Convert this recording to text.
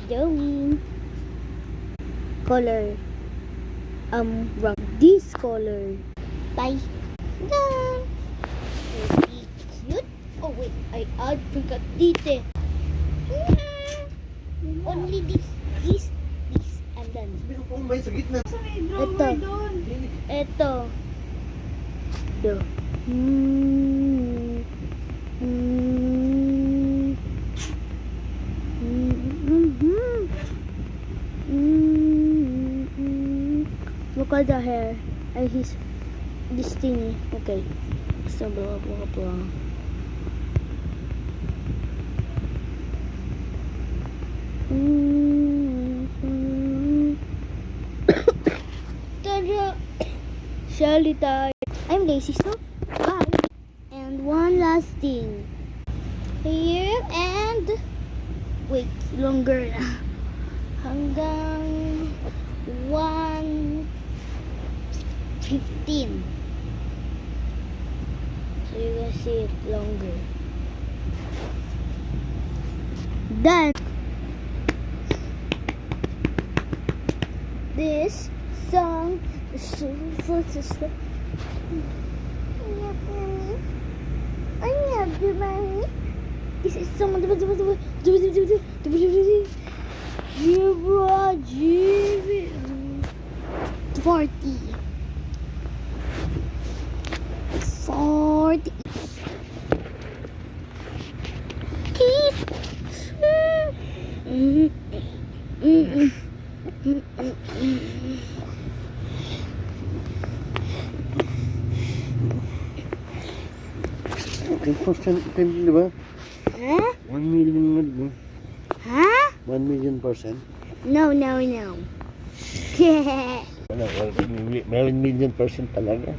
doing? Color. Wrong. This color. Bye. Done. Pretty cute. Oh wait, I forgot dito. Only this, and then. May sa gitna. Ito. Do. Look at the hair. His this thingy. Okay. So blah blah blah. Shelly died. I'm lazy, so bye. And one last thing. Here and wait, longer na. Hanggang 1:15. So you can see it longer. Done. This song is so this is song 40. Percent, di ba? Huh? 1 million. Huh? 1 million%. No. Wala, 1 million% talaga.